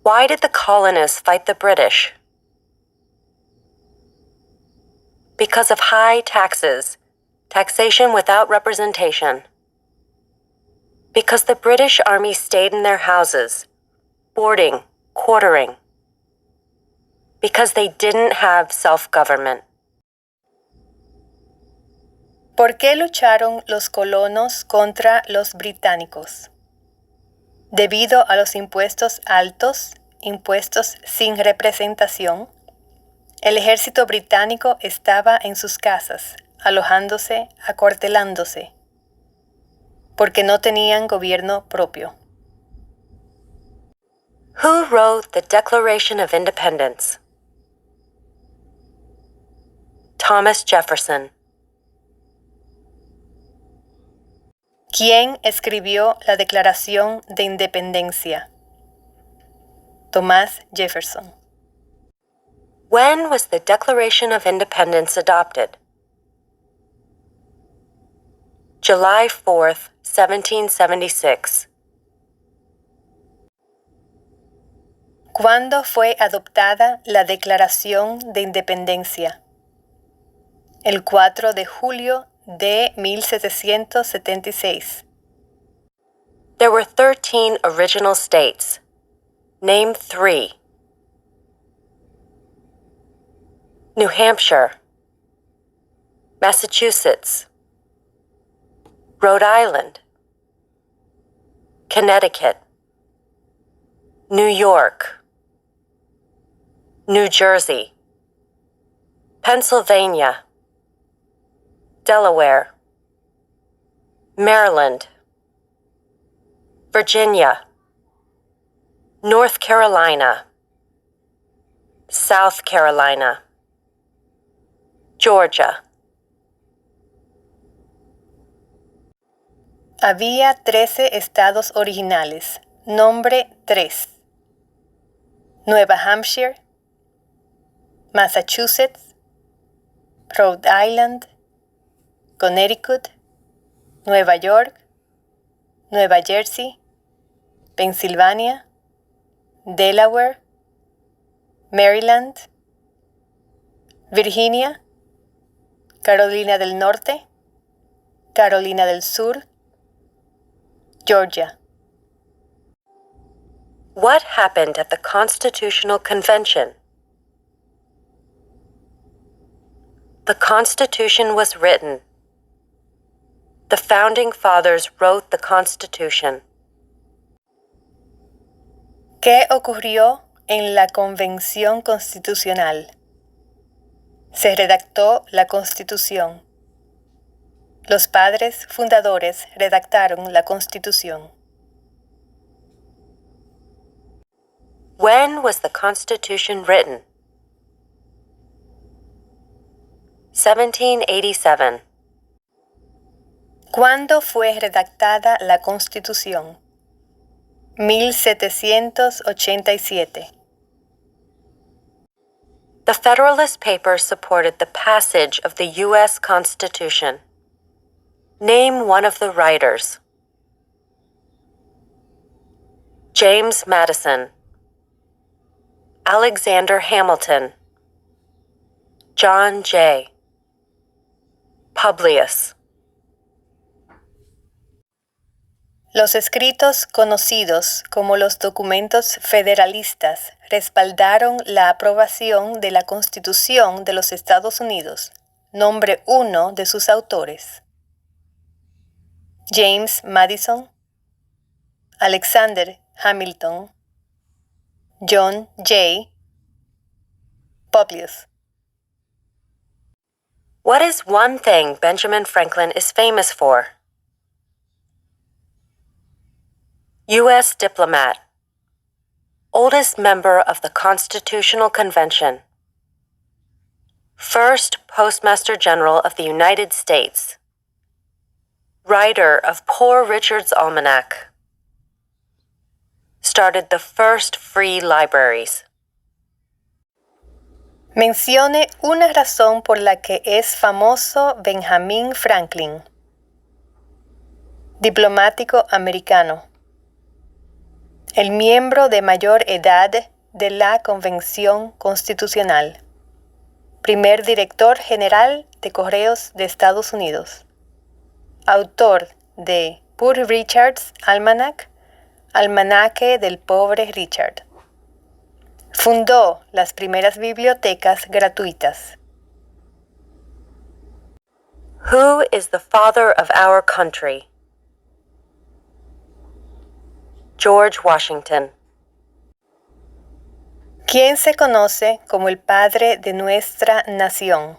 Why did the colonists fight the British? Because of high taxes, taxation without representation. Because the British Army stayed in their houses, boarding, quartering. Because they didn't have self-government. ¿Por qué lucharon los colonos contra los británicos? Debido a los impuestos altos, impuestos sin representación, el ejército británico estaba en sus casas, alojándose, acuartelándose, porque no tenían gobierno propio. Who wrote the Declaration of Independence? Thomas Jefferson. ¿Quién escribió la Declaración de Independencia? Thomas Jefferson. When was the Declaration of Independence adopted? July 4th, 1776. ¿Cuándo fue adoptada la Declaración de Independencia? El 4 de julio de 1776. There were 13 original states. Name 3. New Hampshire, Massachusetts, Rhode Island, Connecticut, New York, New Jersey, Pennsylvania, Delaware, Maryland, Virginia, North Carolina, South Carolina, Georgia. Había 13 estados originales. Nombre 3. Nueva Hampshire, Massachusetts, Rhode Island, Connecticut, Nueva York, Nueva Jersey, Pensilvania, Delaware, Maryland, Virginia, Carolina del Norte, Carolina del Sur, Georgia. What happened at the Constitutional Convention? The Constitution was written. The Founding Fathers wrote the Constitution. ¿Qué ocurrió en la Convención Constitucional? Se redactó la Constitución. Los padres fundadores redactaron la Constitución. When was the Constitution written? 1787. ¿Cuándo fue redactada la Constitución? 1787. The Federalist Papers supported the passage of the U.S. Constitution. Name one of the writers. James Madison, Alexander Hamilton, John Jay, Publius. Los escritos conocidos como los documentos federalistas respaldaron la aprobación de la Constitución de los Estados Unidos. Nombre 1 de sus autores. James Madison, Alexander Hamilton, John Jay, Publius. What is one thing Benjamin Franklin is famous for? U.S. diplomat, oldest member of the Constitutional Convention, first Postmaster General of the United States, writer of Poor Richard's Almanac, started the first free libraries. Mencione una razón por la que es famoso Benjamin Franklin. Diplomático americano. El miembro de mayor edad de la Convención Constitucional. Primer Director General de Correos de Estados Unidos. Autor de Poor Richard's Almanac, Almanaque del Pobre Richard. Fundó las primeras bibliotecas gratuitas. Who is the father of our country? George Washington. ¿Quién se conoce como el padre de nuestra nación?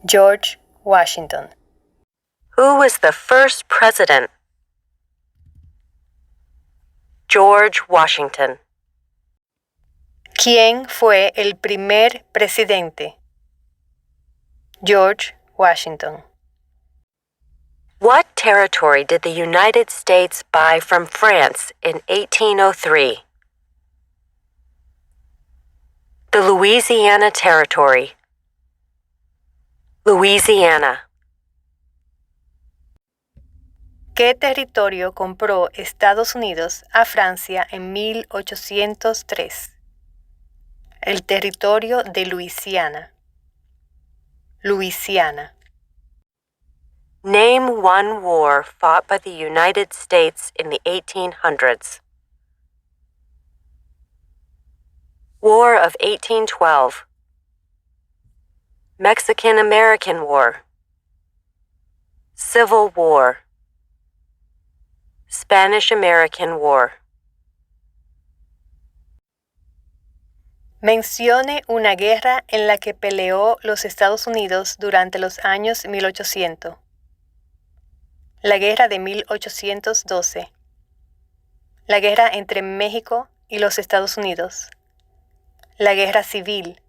George Washington. Who was the first president? George Washington. ¿Quién fue el primer presidente? George Washington. What territory did the United States buy from France in 1803? The Louisiana Territory. Louisiana. ¿Qué territorio compró Estados Unidos a Francia en 1803? El territorio de Luisiana. Louisiana. Name one war fought by the United States in the 1800s. War of 1812. Mexican-American War. Civil War. Spanish-American War. Mencione una guerra en la que peleó los Estados Unidos durante los años 1800. La guerra de 1812. La guerra entre México y los Estados Unidos. La guerra civil.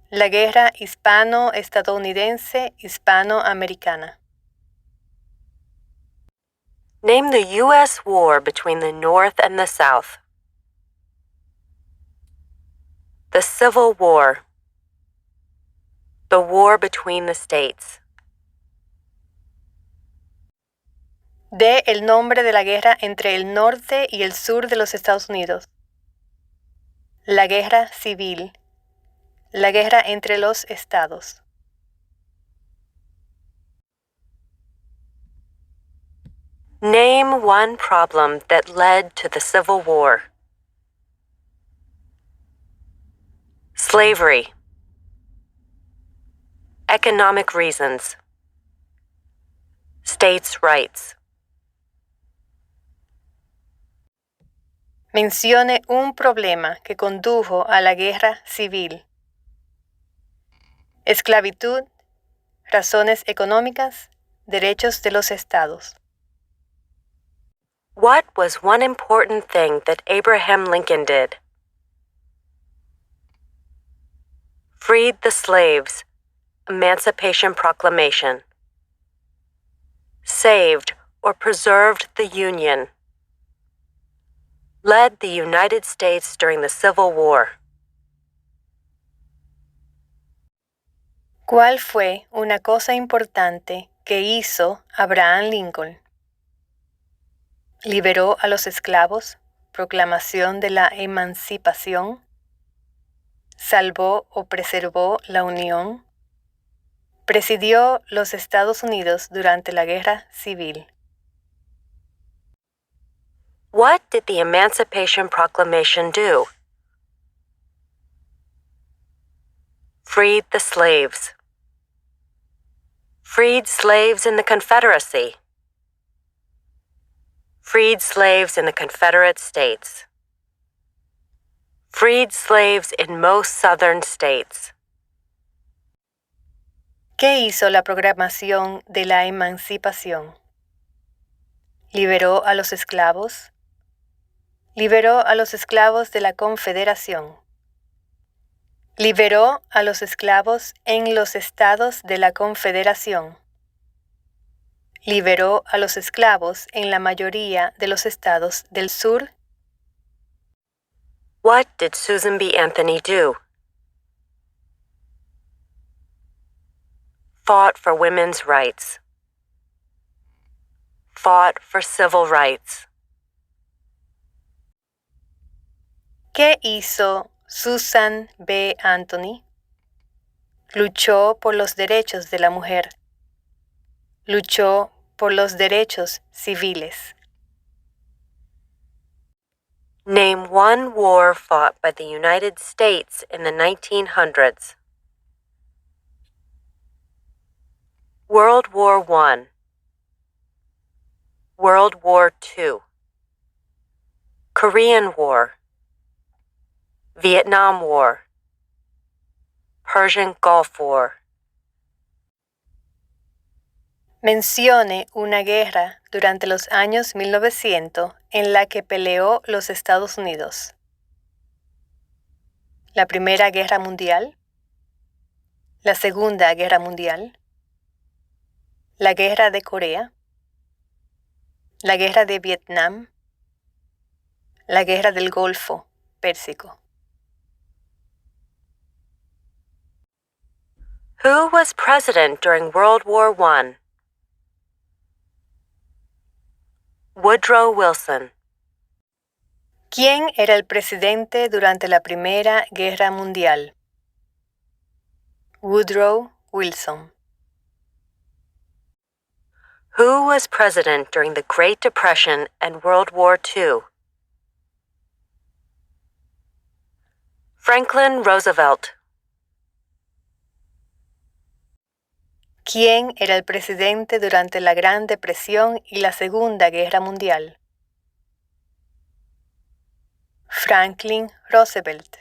La guerra hispano-estadounidense hispano-americana. Name the U.S. war between the North and the South. The Civil War. The war between the states. Dé el nombre de la guerra entre el norte y el sur de los Estados Unidos. La guerra civil. La guerra entre los estados. Name one problem that led to the Civil War. Slavery. Economic reasons. States' rights. Mencione un problema que condujo a la guerra civil. Esclavitud, razones económicas, derechos de los estados. What was one important thing that Abraham Lincoln did? Freed the slaves. Emancipation Proclamation. Saved or preserved the Union. Led the United States during the Civil War. ¿Cuál fue una cosa importante que hizo Abraham Lincoln? Liberó a los esclavos, proclamación de la emancipación, salvó o preservó la Unión, presidió los Estados Unidos durante la Guerra Civil. What did the Emancipation Proclamation do? Freed the slaves. Freed slaves in the Confederacy. Freed slaves in the Confederate States. Freed slaves in most southern states. ¿Qué hizo la programación de la emancipación? Liberó a los esclavos. Liberó a los esclavos de la Confederación. Liberó a los esclavos en los estados de la Confederación. Liberó a los esclavos en la mayoría de los estados del sur. What did Susan B. Anthony do? Fought for women's rights. Fought for civil rights. ¿Qué hizo Susan B. Anthony? Luchó por los derechos de la mujer. Luchó por los derechos civiles. Name one war fought by the United States in the 1900s. World War I, World War II, Korean War, Vietnam War, Persian Gulf War. Mencione una guerra durante los años 1900 en la que peleó los Estados Unidos. La Primera Guerra Mundial, la Segunda Guerra Mundial, la Guerra de Corea, la Guerra de Vietnam, la Guerra del Golfo Pérsico. Who was president during World War I? Woodrow Wilson. ¿Quién era el presidente durante la Primera Guerra Mundial? Woodrow Wilson. Who was president during the Great Depression and World War II? Franklin Roosevelt. ¿Quién era el presidente durante la Gran Depresión y la Segunda Guerra Mundial? Franklin Roosevelt.